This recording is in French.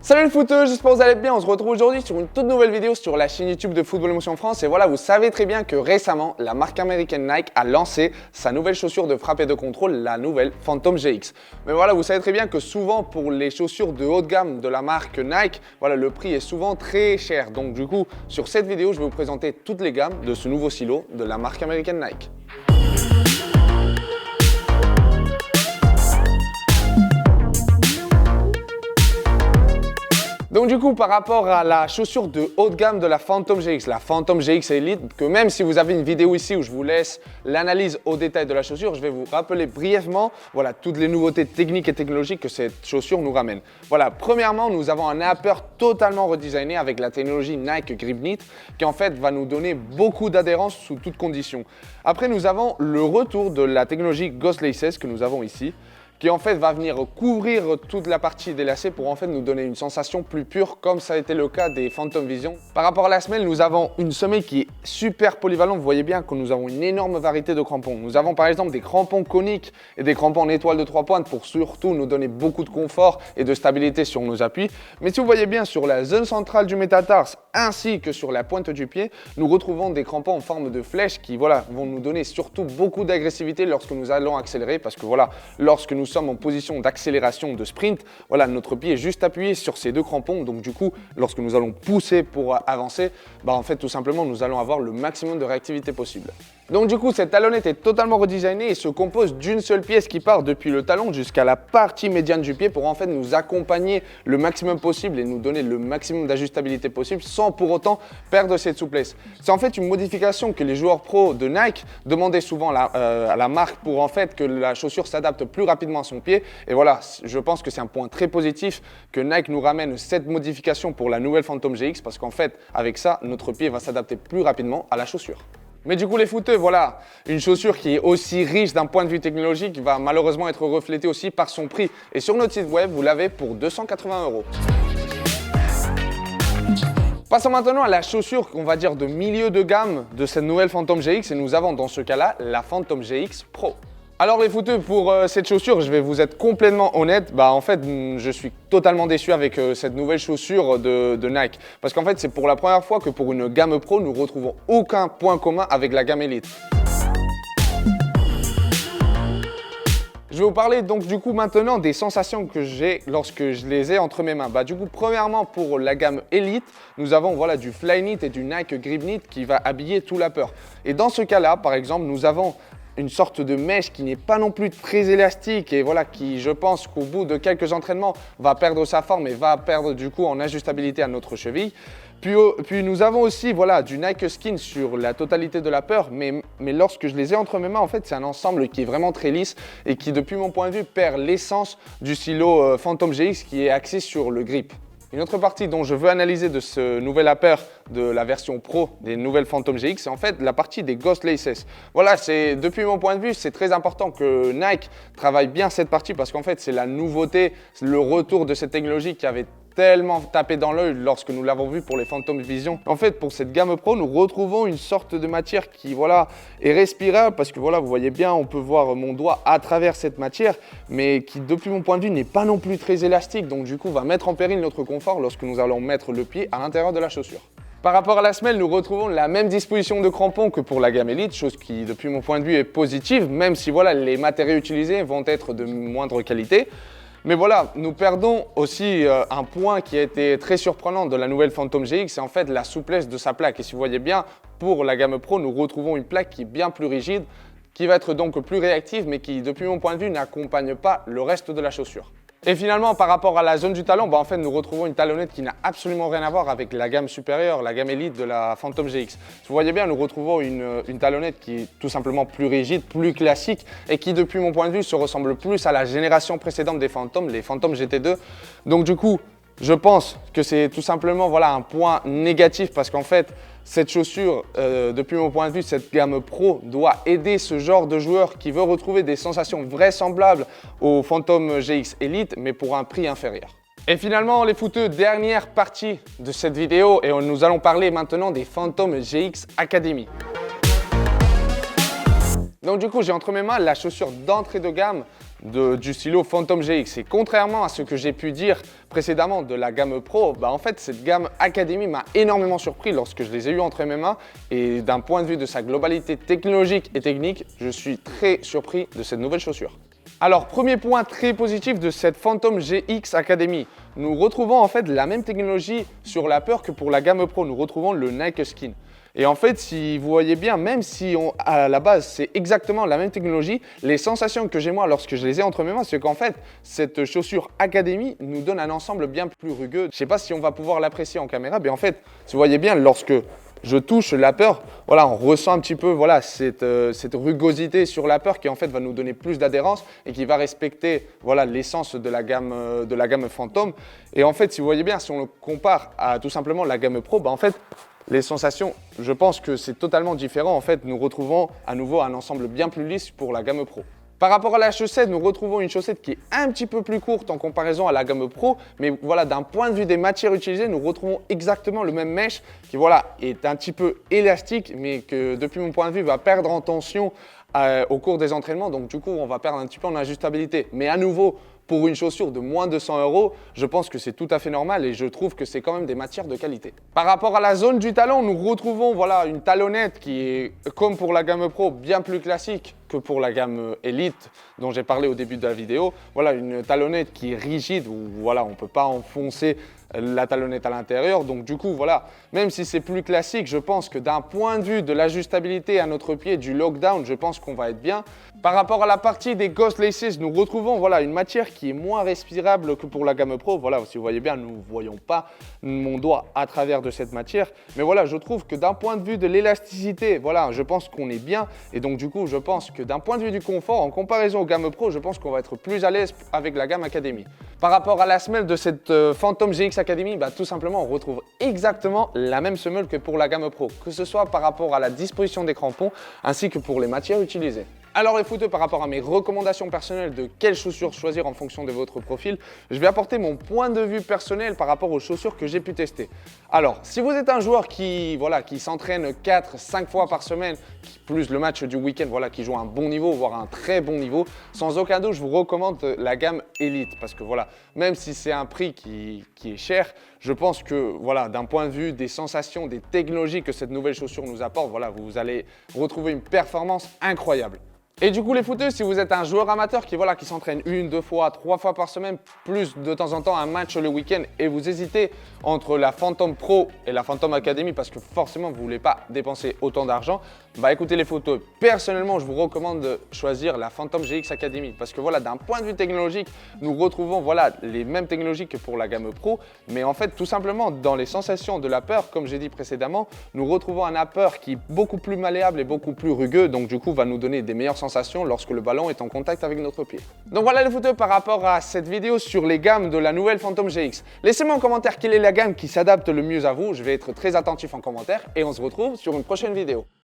Salut les footeux, j'espère que vous allez bien. On se retrouve aujourd'hui sur une toute nouvelle vidéo sur la chaîne YouTube de Football Emotion France. Et voilà, vous savez très bien que récemment, la marque américaine Nike a lancé sa nouvelle chaussure de frappe et de contrôle, la nouvelle Phantom GX. Mais voilà, vous savez très bien que souvent pour les chaussures de haut de gamme de la marque Nike, voilà, le prix est souvent très cher. Donc du coup, sur cette vidéo, je vais vous présenter toutes les gammes de ce nouveau stylo de la marque américaine Nike. Donc du coup, par rapport à la chaussure de haut de gamme de la Phantom GX, la Phantom GX Elite, que même si vous avez une vidéo ici où je vous laisse l'analyse au détail de la chaussure, je vais vous rappeler brièvement voilà, toutes les nouveautés techniques et technologiques que cette chaussure nous ramène. Voilà, premièrement, nous avons un upper totalement redesigné avec la technologie Nike Grip Knit qui en fait va nous donner beaucoup d'adhérence sous toutes conditions. Après, nous avons le retour de la technologie Ghost Laces que nous avons ici, qui en fait va venir couvrir toute la partie des lacets pour en fait nous donner une sensation plus pure comme ça a été le cas des Phantom Vision. Par rapport à la semelle, nous avons une semelle qui est super polyvalente. Vous voyez bien que nous avons une énorme variété de crampons. Nous avons par exemple des crampons coniques et des crampons en étoile de 3 pointes pour surtout nous donner beaucoup de confort et de stabilité sur nos appuis. Mais si vous voyez bien sur la zone centrale du métatarse ainsi que sur la pointe du pied, nous retrouvons des crampons en forme de flèche qui voilà, vont nous donner surtout beaucoup d'agressivité lorsque nous allons accélérer parce que voilà, lorsque nous sommes en position d'accélération de sprint, voilà, notre pied est juste appuyé sur ces deux crampons. Donc du coup, lorsque nous allons pousser pour avancer, en fait tout simplement nous allons avoir le maximum de réactivité possible. Donc du coup, cette talonnette est totalement redesignée et se compose d'une seule pièce qui part depuis le talon jusqu'à la partie médiane du pied pour en fait nous accompagner le maximum possible et nous donner le maximum d'ajustabilité possible sans pour autant perdre cette souplesse. C'est en fait une modification que les joueurs pros de Nike demandaient souvent à la marque pour en fait que la chaussure s'adapte plus rapidement à son pied. Et voilà, je pense que c'est un point très positif que Nike nous ramène cette modification pour la nouvelle Phantom GX parce qu'en fait, avec ça, notre pied va s'adapter plus rapidement à la chaussure. Mais du coup les footeux, voilà, une chaussure qui est aussi riche d'un point de vue technologique va malheureusement être reflétée aussi par son prix. Et sur notre site web, vous l'avez pour 280 €. Passons maintenant à la chaussure qu'on va dire de milieu de gamme de cette nouvelle Phantom GX et nous avons dans ce cas-là la Phantom GX Pro. Alors les footeux, pour cette chaussure, je vais vous être complètement honnête, en fait je suis totalement déçu avec cette nouvelle chaussure de Nike. Parce qu'en fait c'est pour la première fois que pour une gamme Pro, nous retrouvons aucun point commun avec la gamme Elite. Je vais vous parler donc du coup maintenant des sensations que j'ai lorsque je les ai entre mes mains. Du coup, premièrement pour la gamme Elite, nous avons voilà, du Flyknit et du Nike Grip Knit qui va habiller tout l'upper. Et dans ce cas-là, par exemple, nous avons une sorte de mèche qui n'est pas non plus très élastique et voilà, qui je pense qu'au bout de quelques entraînements va perdre sa forme et va perdre du coup en ajustabilité à notre cheville. Puis nous avons aussi voilà, du Nike Skin sur la totalité de l'upper, mais lorsque je les ai entre mes mains, en fait, c'est un ensemble qui est vraiment très lisse et qui, depuis mon point de vue, perd l'essence du stylo Phantom GX qui est axé sur le grip. Une autre partie dont je veux analyser de ce nouvel upper de la version Pro des nouvelles Phantom GX, c'est en fait la partie des Ghost Laces. Voilà, depuis mon point de vue, c'est très important que Nike travaille bien cette partie parce qu'en fait, c'est la nouveauté, le retour de cette technologie qui avait tellement tapé dans l'œil lorsque nous l'avons vu pour les Phantom Vision. En fait, pour cette gamme Pro, nous retrouvons une sorte de matière qui voilà, est respirable parce que voilà, vous voyez bien, on peut voir mon doigt à travers cette matière, mais qui, depuis mon point de vue, n'est pas non plus très élastique. Donc du coup, va mettre en péril notre confort lorsque nous allons mettre le pied à l'intérieur de la chaussure. Par rapport à la semelle, nous retrouvons la même disposition de crampons que pour la gamme Elite, chose qui, depuis mon point de vue, est positive, même si voilà, les matériaux utilisés vont être de moindre qualité. Mais voilà, nous perdons aussi un point qui a été très surprenant de la nouvelle Phantom GX, c'est en fait la souplesse de sa plaque. Et si vous voyez bien, pour la gamme Pro, nous retrouvons une plaque qui est bien plus rigide, qui va être donc plus réactive, mais qui, depuis mon point de vue, n'accompagne pas le reste de la chaussure. Et finalement, par rapport à la zone du talon, en fait, nous retrouvons une talonnette qui n'a absolument rien à voir avec la gamme supérieure, la gamme Elite de la Phantom GX. Vous voyez bien, nous retrouvons une talonnette qui est tout simplement plus rigide, plus classique et qui, depuis mon point de vue, se ressemble plus à la génération précédente des Phantom, les Phantom GT2. Donc du coup, je pense que c'est tout simplement voilà, un point négatif parce qu'en fait, cette chaussure, depuis mon point de vue, cette gamme Pro doit aider ce genre de joueur qui veut retrouver des sensations vraisemblables au Phantom GX Elite, mais pour un prix inférieur. Et finalement, les footeux, dernière partie de cette vidéo et nous allons parler maintenant des Phantom GX Academy. Donc du coup, j'ai entre mes mains la chaussure d'entrée de gamme du stylo Phantom GX. Et contrairement à ce que j'ai pu dire précédemment de la gamme Pro, en fait cette gamme Academy m'a énormément surpris lorsque je les ai eu entre mes mains. Et d'un point de vue de sa globalité technologique et technique, je suis très surpris de cette nouvelle chaussure. Alors, premier point très positif de cette Phantom GX Academy, nous retrouvons en fait la même technologie sur l'upper que pour la gamme Pro, nous retrouvons le Nike Skin. Et en fait, si vous voyez bien, même si à la base c'est exactement la même technologie, les sensations que j'ai moi lorsque je les ai entre mes mains, c'est qu'en fait, cette chaussure Academy nous donne un ensemble bien plus rugueux. Je ne sais pas si on va pouvoir l'apprécier en caméra, mais en fait, si vous voyez bien, lorsque je touche l'upper, voilà, on ressent un petit peu voilà, cette rugosité sur l'upper qui en fait va nous donner plus d'adhérence et qui va respecter voilà, l'essence de la gamme Phantom. Et en fait, si vous voyez bien, si on le compare à tout simplement la gamme Pro, en fait, les sensations, je pense que c'est totalement différent. En fait, nous retrouvons à nouveau un ensemble bien plus lisse pour la gamme Pro. Par rapport à la chaussette, nous retrouvons une chaussette qui est un petit peu plus courte en comparaison à la gamme Pro, mais voilà, d'un point de vue des matières utilisées, nous retrouvons exactement le même mesh qui voilà, est un petit peu élastique, mais que depuis mon point de vue va perdre en tension au cours des entraînements. Donc du coup, on va perdre un petit peu en ajustabilité. Mais à nouveau, pour une chaussure de moins de 100 €, je pense que c'est tout à fait normal et je trouve que c'est quand même des matières de qualité. Par rapport à la zone du talon, nous retrouvons voilà, une talonnette qui est, comme pour la gamme Pro, bien plus classique que pour la gamme Elite dont j'ai parlé au début de la vidéo. Voilà, une talonnette qui est rigide où voilà, on ne peut pas enfoncer la talonnette à l'intérieur. Donc du coup, voilà, même si c'est plus classique, je pense que d'un point de vue de l'ajustabilité à notre pied, du lockdown, je pense qu'on va être bien. Par rapport à la partie des Ghost Laces, nous retrouvons voilà, une matière qui est moins respirable que pour la gamme Pro. Voilà, si vous voyez bien, nous ne voyons pas mon doigt à travers de cette matière. Mais voilà, je trouve que d'un point de vue de l'élasticité, voilà, je pense qu'on est bien. Et donc du coup, je pense que d'un point de vue du confort, en comparaison aux gammes Pro, je pense qu'on va être plus à l'aise avec la gamme Academy. Par rapport à la semelle de cette Phantom GX Academy, tout simplement, on retrouve exactement la même semelle que pour la gamme Pro, que ce soit par rapport à la disposition des crampons ainsi que pour les matières utilisées. Alors les footeux, par rapport à mes recommandations personnelles de quelles chaussures choisir en fonction de votre profil, je vais apporter mon point de vue personnel par rapport aux chaussures que j'ai pu tester. Alors, si vous êtes un joueur qui s'entraîne 4-5 fois par semaine, plus le match du week-end, voilà, qui joue à un bon niveau, voire un très bon niveau, sans aucun doute, je vous recommande la gamme Elite. Parce que voilà, même si c'est un prix qui est cher, je pense que voilà, d'un point de vue des sensations, des technologies que cette nouvelle chaussure nous apporte, voilà, vous allez retrouver une performance incroyable. Et du coup les footeux, si vous êtes un joueur amateur qui s'entraîne 1, 2 fois, 3 fois par semaine, plus de temps en temps un match le week-end et vous hésitez entre la Phantom Pro et la Phantom Academy parce que forcément vous ne voulez pas dépenser autant d'argent, écoutez les footeux, personnellement je vous recommande de choisir la Phantom GX Academy parce que voilà, d'un point de vue technologique, nous retrouvons voilà, les mêmes technologies que pour la gamme Pro, mais en fait tout simplement dans les sensations de l'upper, comme j'ai dit précédemment, nous retrouvons un upper qui est beaucoup plus malléable et beaucoup plus rugueux, donc du coup va nous donner des meilleures sensations lorsque le ballon est en contact avec notre pied. Donc voilà les footeux par rapport à cette vidéo sur les gammes de la nouvelle Phantom GX. Laissez-moi en commentaire quelle est la gamme qui s'adapte le mieux à vous, je vais être très attentif en commentaire et on se retrouve sur une prochaine vidéo.